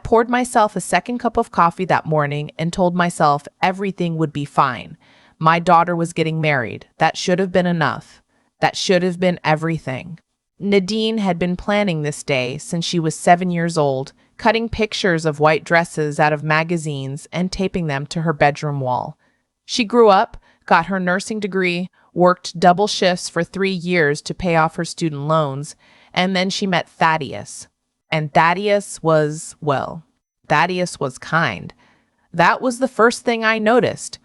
poured myself a second cup of coffee that morning and told myself everything would be fine. My daughter was getting married. That should have been enough. That should have been everything. Nadine had been planning this day since she was 7 years old, cutting pictures of white dresses out of magazines and taping them to her bedroom wall. She grew up, got her nursing degree, worked double shifts for 3 years to pay off her student loans, and then she met Thaddeus. And Thaddeus was kind. That was the first thing I noticed.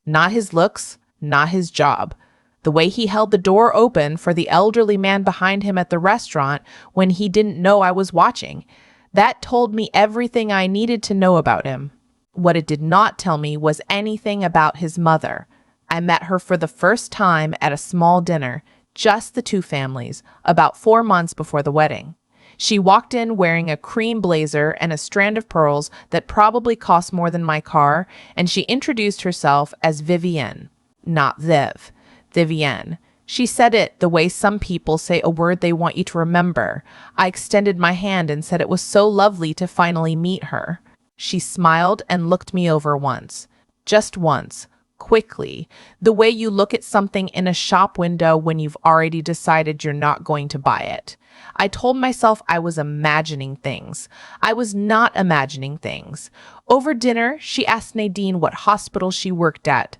Not his looks, not his job. The way he held the door open for the elderly man behind him at the restaurant when he didn't know I was watching. That told me everything I needed to know about him. What it did not tell me was anything about his mother. I met her for the first time at a small dinner, just the two families, about 4 months before the wedding. She walked in wearing a cream blazer and a strand of pearls that probably cost more than my car, and she introduced herself as Vivienne, not Viv. Vivienne. She said it the way some people say a word they want you to remember. I extended my hand and said it was so lovely to finally meet her. She smiled and looked me over once. Just once. Quickly. The way you look at something in a shop window when you've already decided you're not going to buy it. I told myself I was imagining things. I was not imagining things. Over dinner, she asked Nadine what hospital she worked at.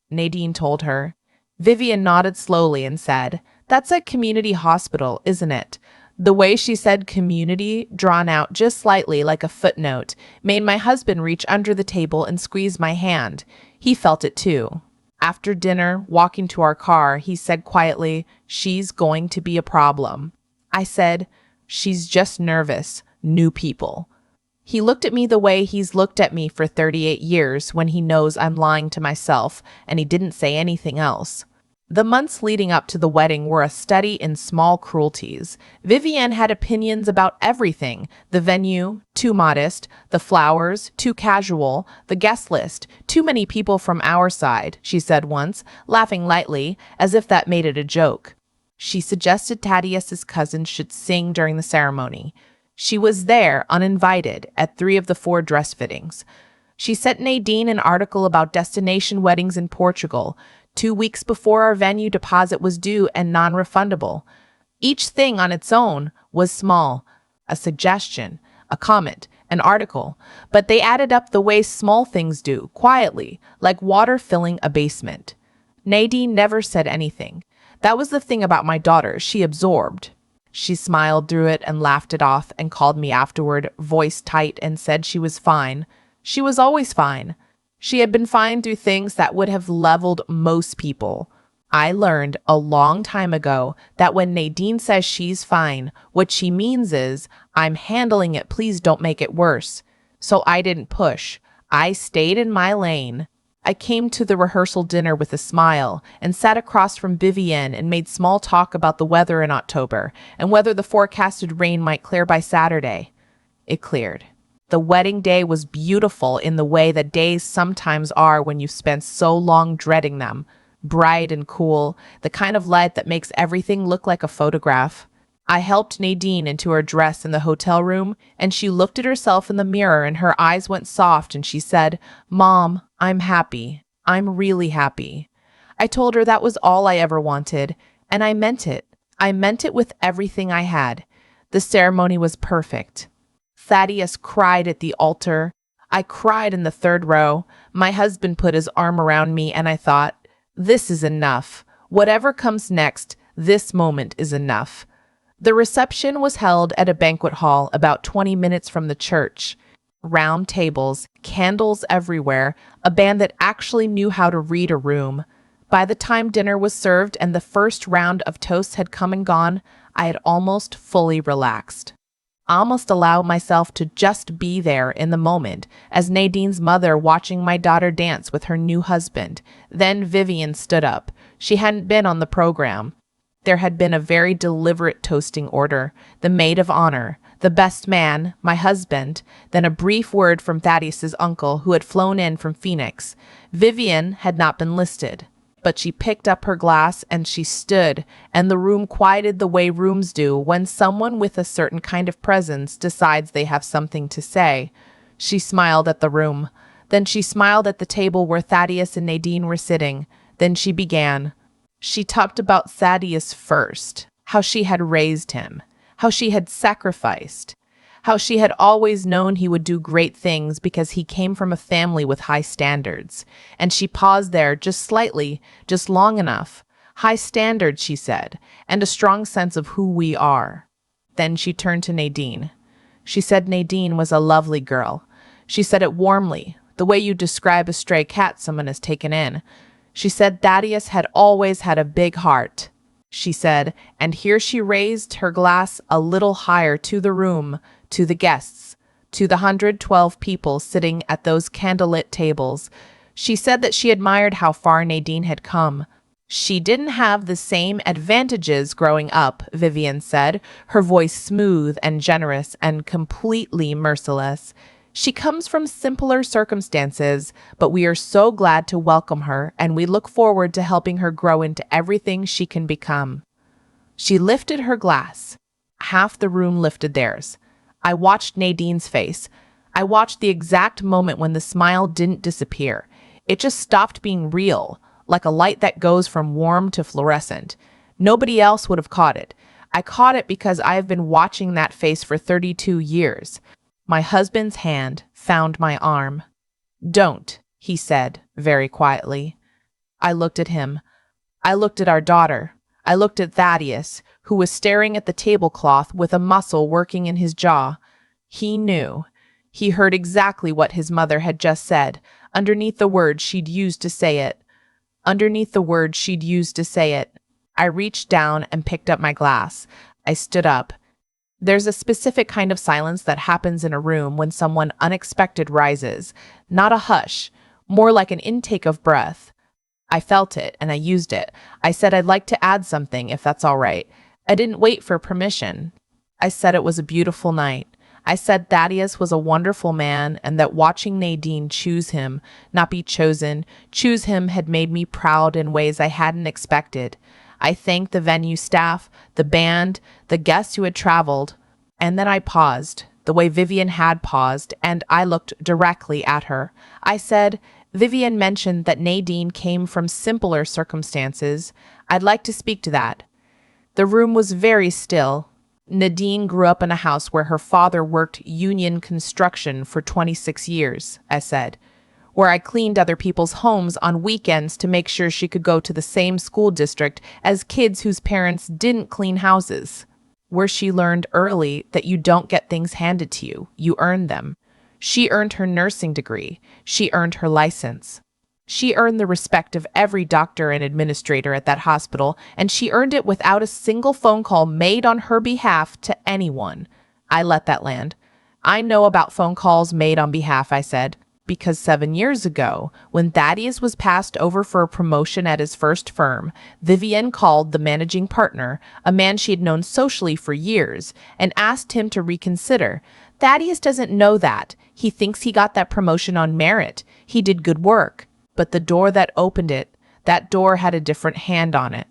Nadine told her. Vivian nodded slowly and said, "That's a community hospital, isn't it?" The way she said community, drawn out just slightly like a footnote, made my husband reach under the table and squeeze my hand. He felt it too. After dinner, walking to our car, he said quietly, "She's going to be a problem." I said, "She's just nervous. New people." He looked at me the way he's looked at me for 38 years when he knows I'm lying to myself, and he didn't say anything else. The months leading up to the wedding were a study in small cruelties. Vivienne had opinions about everything. The venue, too modest. The flowers, too casual. The guest list, too many people from our side, she said once, laughing lightly, as if that made it a joke. She suggested Thaddeus's cousin should sing during the ceremony. She was there, uninvited, at 3 of the 4 dress fittings. She sent Nadine an article about destination weddings in Portugal, 2 weeks before our venue deposit was due and non-refundable. Each thing on its own was small, a suggestion, a comment, an article, but they added up the way small things do, quietly, like water filling a basement. Nadine never said anything. That was the thing about my daughter, she absorbed. She smiled through it and laughed it off and called me afterward, voice tight, and said she was fine. She was always fine. She had been fine through things that would have leveled most people. I learned a long time ago that when Nadine says she's fine, what she means is, "I'm handling it, please don't make it worse." So I didn't push. I stayed in my lane. I came to the rehearsal dinner with a smile and sat across from Vivienne and made small talk about the weather in October and whether the forecasted rain might clear by Saturday. It cleared. The wedding day was beautiful in the way that days sometimes are when you've spent so long dreading them. Bright and cool, the kind of light that makes everything look like a photograph. I helped Nadine into her dress in the hotel room, and she looked at herself in the mirror and her eyes went soft and she said, "Mom, I'm happy. I'm really happy." I told her that was all I ever wanted, and I meant it. I meant it with everything I had. The ceremony was perfect. Thaddeus cried at the altar. I cried in the 3rd row. My husband put his arm around me and I thought, this is enough. Whatever comes next, this moment is enough. The reception was held at a banquet hall about 20 minutes from the church. Round tables, candles everywhere, a band that actually knew how to read a room. By the time dinner was served and the first round of toasts had come and gone, I had almost fully relaxed. I almost allowed myself to just be there in the moment, as Nadine's mother watching my daughter dance with her new husband. Then Vivian stood up. She hadn't been on the program. There had been a very deliberate toasting order, the maid of honor, the best man, my husband, then a brief word from Thaddeus's uncle who had flown in from Phoenix. Vivian had not been listed, but she picked up her glass and she stood, and the room quieted the way rooms do when someone with a certain kind of presence decides they have something to say. She smiled at the room. Then she smiled at the table where Thaddeus and Nadine were sitting. Then she began. She talked about Thaddeus first, how she had raised him, how she had sacrificed, how she had always known he would do great things because he came from a family with high standards. And she paused there just slightly, just long enough. High standards, she said, and a strong sense of who we are. Then she turned to Nadine. She said Nadine was a lovely girl. She said it warmly, the way you describe a stray cat someone has taken in. She said Thaddeus had always had a big heart. She said, and here she raised her glass a little higher to the room, to the guests, to the 112 people sitting at those candlelit tables. She said that she admired how far Nadine had come. She didn't have the same advantages growing up, Vivian said, her voice smooth and generous and completely merciless. She comes from simpler circumstances, but we are so glad to welcome her, and we look forward to helping her grow into everything she can become. She lifted her glass. Half the room lifted theirs. I watched Nadine's face. I watched the exact moment when the smile didn't disappear. It just stopped being real, like a light that goes from warm to fluorescent. Nobody else would have caught it. I caught it because I have been watching that face for 32 years. My husband's hand found my arm. Don't, he said, very quietly. I looked at him. I looked at our daughter. I looked at Thaddeus, who was staring at the tablecloth with a muscle working in his jaw. He knew. He heard exactly what his mother had just said, underneath the words she'd used to say it. Underneath the words she'd used to say it. I reached down and picked up my glass. I stood up. There's a specific kind of silence that happens in a room when someone unexpected rises. Not a hush, more like an intake of breath. I felt it, and I used it. I said I'd like to add something, if that's all right. I didn't wait for permission. I said it was a beautiful night. I said Thaddeus was a wonderful man, and that watching Nadine choose him, not be chosen, choose him had made me proud in ways I hadn't expected. I thanked the venue staff, the band, the guests who had traveled, and then I paused, the way Vivian had paused, and I looked directly at her. I said, Vivian mentioned that Nadine came from simpler circumstances. I'd like to speak to that. The room was very still. Nadine grew up in a house where her father worked union construction for 26 years, I said, where I cleaned other people's homes on weekends to make sure she could go to the same school district as kids whose parents didn't clean houses, where she learned early that you don't get things handed to you, you earn them. She earned her nursing degree. She earned her license. She earned the respect of every doctor and administrator at that hospital, and she earned it without a single phone call made on her behalf to anyone. I let that land. I know about phone calls made on behalf, I said, because 7 years ago, when Thaddeus was passed over for a promotion at his first firm, Vivian called the managing partner, a man she had known socially for years, and asked him to reconsider. Thaddeus doesn't know that. He thinks he got that promotion on merit. He did good work. But the door that opened it, that door had a different hand on it.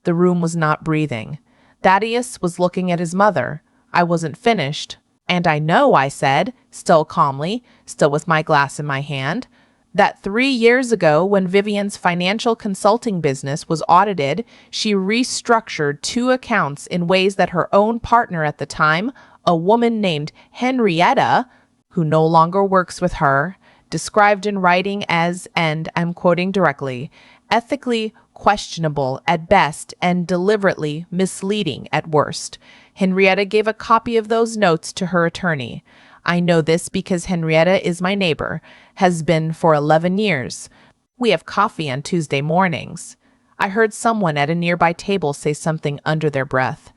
The room was not breathing. Thaddeus was looking at his mother. I wasn't finished. And I know, I said, still calmly, still with my glass in my hand, that 3 years ago, when Vivian's financial consulting business was audited, she restructured 2 accounts in ways that her own partner at the time, a woman named Henrietta, who no longer works with her, described in writing as, and I'm quoting directly, ethically questionable at best and deliberately misleading at worst. Henrietta gave a copy of those notes to her attorney. I know this because Henrietta is my neighbor, has been for 11 years. We have coffee on Tuesday mornings. I heard someone at a nearby table say something under their breath.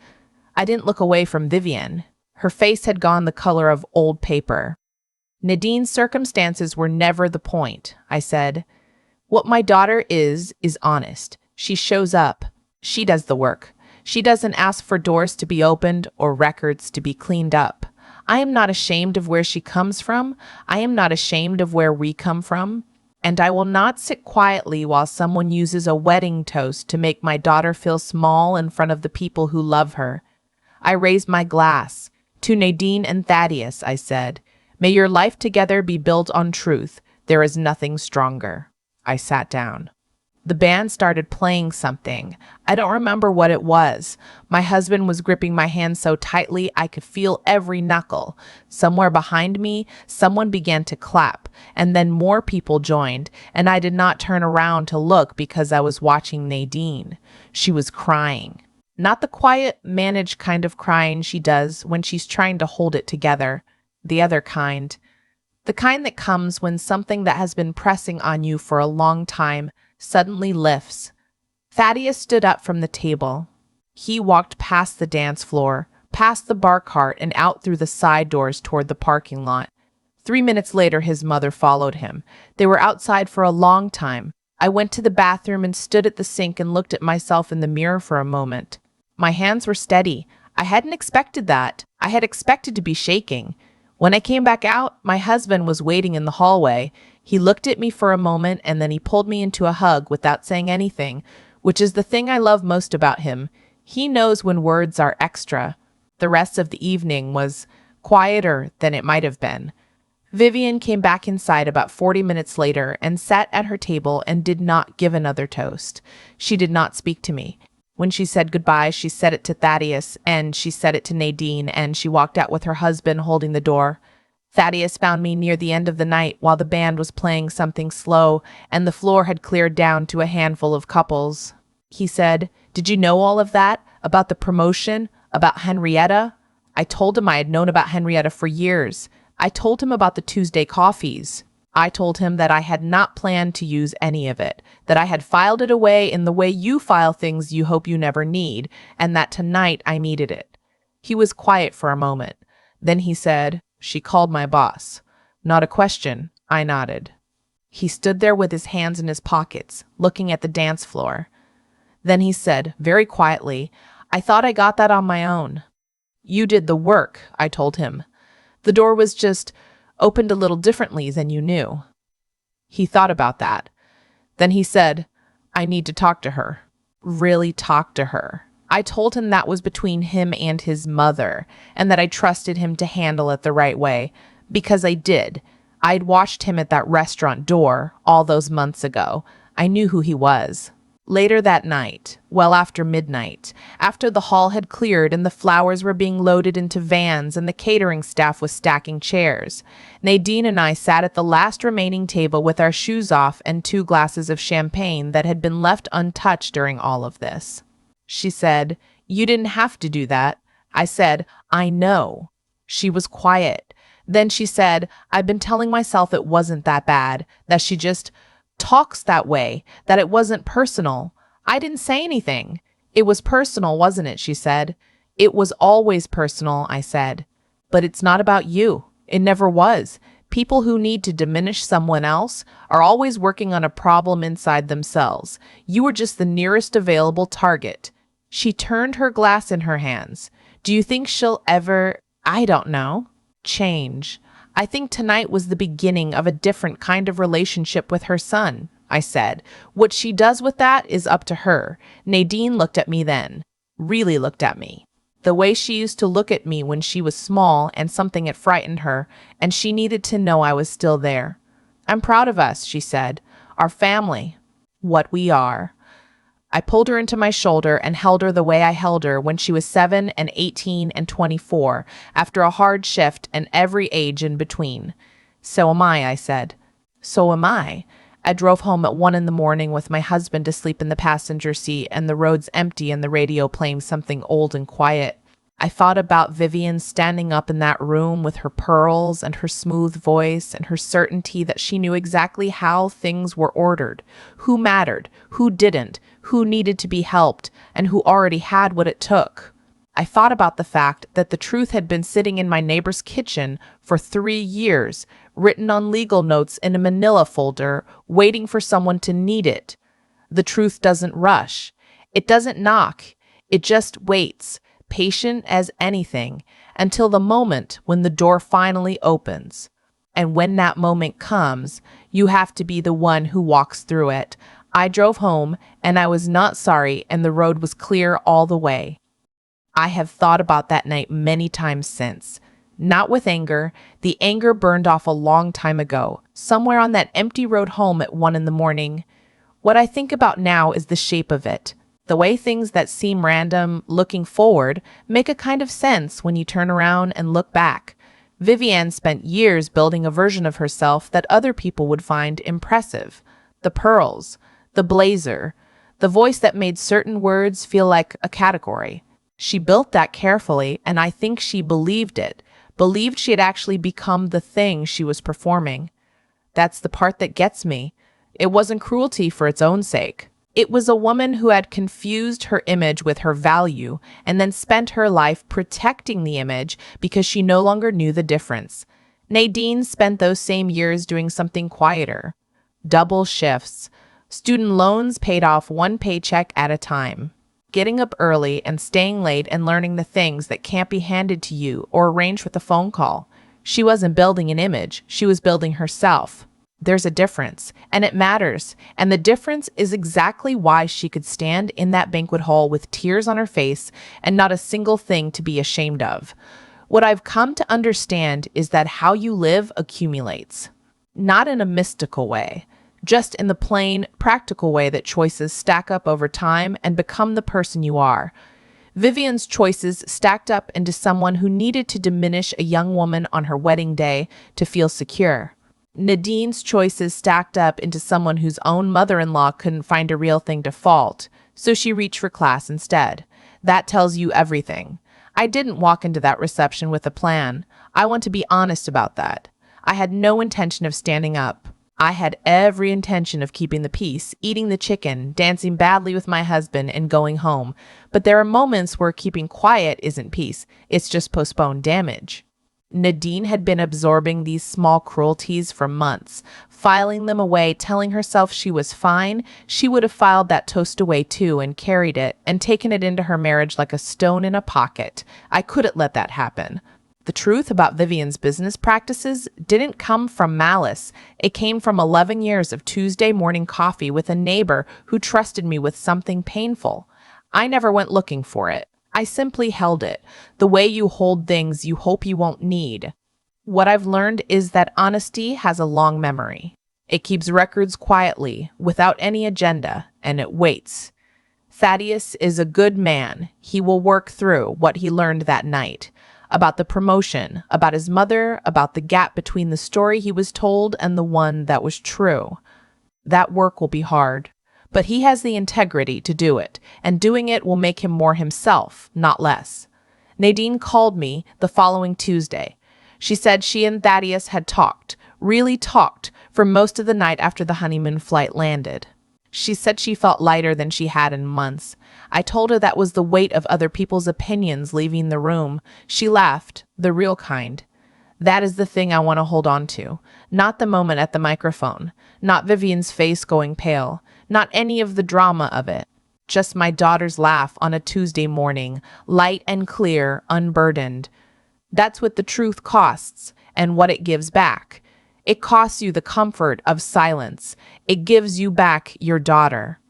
I didn't look away from Vivian. Her face had gone the color of old paper. Nadine's circumstances were never the point, I said. What my daughter is honest. She shows up. She does the work. She doesn't ask for doors to be opened or records to be cleaned up. I am not ashamed of where she comes from. I am not ashamed of where we come from. And I will not sit quietly while someone uses a wedding toast to make my daughter feel small in front of the people who love her. I raised my glass. To Nadine and Thaddeus, I said, May your life together be built on truth. There is nothing stronger. I sat down. The band started playing something. I don't remember what it was. My husband was gripping my hand so tightly I could feel every knuckle. Somewhere behind me, someone began to clap, and then more people joined, and I did not turn around to look because I was watching Nadine. She was crying. Not the quiet, managed kind of crying she does when she's trying to hold it together. The other kind. The kind that comes when something that has been pressing on you for a long time suddenly lifts. Thaddeus stood up from the table. He walked past the dance floor, past the bar cart, and out through the side doors toward the parking lot. 3 minutes later, his mother followed him. They were outside for a long time. I went to the bathroom and stood at the sink and looked at myself in the mirror for a moment. My hands were steady. I hadn't expected that. I had expected to be shaking. When I came back out, my husband was waiting in the hallway. He looked at me for a moment and then he pulled me into a hug without saying anything, which is the thing I love most about him. He knows when words are extra. The rest of the evening was quieter than it might have been. Vivian came back inside about 40 minutes later and sat at her table and did not give another toast. She did not speak to me. When she said goodbye, she said it to Thaddeus, and she said it to Nadine, and she walked out with her husband holding the door. Thaddeus found me near the end of the night while the band was playing something slow, and the floor had cleared down to a handful of couples. He said, "Did you know all of that? About the promotion? About Henrietta?" I told him I had known about Henrietta for years. I told him about the Tuesday coffees. I told him that I had not planned to use any of it, that I had filed it away in the way you file things you hope you never need, and that tonight I needed it. He was quiet for a moment. Then he said, "She called my boss." Not a question. I nodded. He stood there with his hands in his pockets, looking at the dance floor. Then he said, very quietly, "I thought I got that on my own." "You did the work," I told him. "The door was just opened a little differently than you knew." He thought about that. Then he said, "I need to talk to her." Really talk to her. I told him that was between him and his mother, and that I trusted him to handle it the right way, because I did. I'd watched him at that restaurant door all those months ago. I knew who he was. Later that night, well after midnight, after the hall had cleared and the flowers were being loaded into vans and the catering staff was stacking chairs, Nadine and I sat at the last remaining table with our shoes off and 2 glasses of champagne that had been left untouched during all of this. She said, "You didn't have to do that." I said, "I know." She was quiet. Then she said, "I've been telling myself it wasn't that bad, that she just talks that way, that it wasn't personal." I didn't say anything. "It was personal, wasn't it?" she said. "It was always personal," I said. "But it's not about you. It never was. People who need to diminish someone else are always working on a problem inside themselves. You were just the nearest available target." She turned her glass in her hands. "Do you think she'll ever, I don't know, change?" "I think tonight was the beginning of a different kind of relationship with her son," I said. "What she does with that is up to her." Nadine looked at me then. Really looked at me. The way she used to look at me when she was small and something had frightened her, and she needed to know I was still there. "I'm proud of us," she said. "Our family. What we are." I pulled her into my shoulder and held her the way I held her when she was 7 and 18 and 24, after a hard shift and every age in between. "So am I said. "So am I." I drove home at 1 in the morning with my husband asleep in the passenger seat and the roads empty and the radio playing something old and quiet. I thought about Vivian standing up in that room with her pearls and her smooth voice and her certainty that she knew exactly how things were ordered, who mattered, who didn't, who needed to be helped, and who already had what it took. I thought about the fact that the truth had been sitting in my neighbor's kitchen for 3 years, written on legal notes in a manila folder, waiting for someone to need it. The truth doesn't rush. It doesn't knock. It just waits, patient as anything, until the moment when the door finally opens. And when that moment comes, you have to be the one who walks through it. I drove home, and I was not sorry, and the road was clear all the way. I have thought about that night many times since. Not with anger. The anger burned off a long time ago, somewhere on that empty road home at 1 in the morning. What I think about now is the shape of it. The way things that seem random, looking forward, make a kind of sense when you turn around and look back. Vivienne spent years building a version of herself that other people would find impressive. The pearls, the blazer, the voice that made certain words feel like a category. She built that carefully, and I think she believed it, believed she had actually become the thing she was performing. That's the part that gets me. It wasn't cruelty for its own sake. It was a woman who had confused her image with her value and then spent her life protecting the image because she no longer knew the difference. Nadine spent those same years doing something quieter. Double shifts. Student loans paid off one paycheck at a time. Getting up early and staying late and learning the things that can't be handed to you or arranged with a phone call. She wasn't building an image. She was building herself. There's a difference, and it matters, and the difference is exactly why she could stand in that banquet hall with tears on her face and not a single thing to be ashamed of. What I've come to understand is that how you live accumulates. Not in a mystical way, just in the plain, practical way that choices stack up over time and become the person you are. Vivienne's choices stacked up into someone who needed to diminish a young woman on her wedding day to feel secure. Nadine's choices stacked up into someone whose own mother-in-law couldn't find a real thing to fault, so she reached for class instead. That tells you everything. I didn't walk into that reception with a plan. I want to be honest about that. I had no intention of standing up. I had every intention of keeping the peace, eating the chicken, dancing badly with my husband, and going home. But there are moments where keeping quiet isn't peace. It's just postponed damage. Nadine had been absorbing these small cruelties for months, filing them away, telling herself she was fine. She would have filed that toast away too and carried it and taken it into her marriage like a stone in a pocket. I couldn't let that happen. The truth about Vivienne's business practices didn't come from malice. It came from 11 years of Tuesday morning coffee with a neighbor who trusted me with something painful. I never went looking for it. I simply held it, the way you hold things you hope you won't need. What I've learned is that honesty has a long memory. It keeps records quietly, without any agenda, and it waits. Thaddeus is a good man. He will work through what he learned that night. About the promotion, about his mother, about the gap between the story he was told and the one that was true. That work will be hard. But he has the integrity to do it, and doing it will make him more himself, not less. Nadine called me the following Tuesday. She said she and Thaddeus had talked, really talked, for most of the night after the honeymoon flight landed. She said she felt lighter than she had in months. I told her that was the weight of other people's opinions leaving the room. She laughed, the real kind. That is the thing I want to hold on to, not the moment at the microphone, not Vivienne's face going pale, not any of the drama of it. Just my daughter's laugh on a Tuesday morning, light and clear, unburdened. That's what the truth costs and what it gives back. It costs you the comfort of silence. It gives you back your daughter.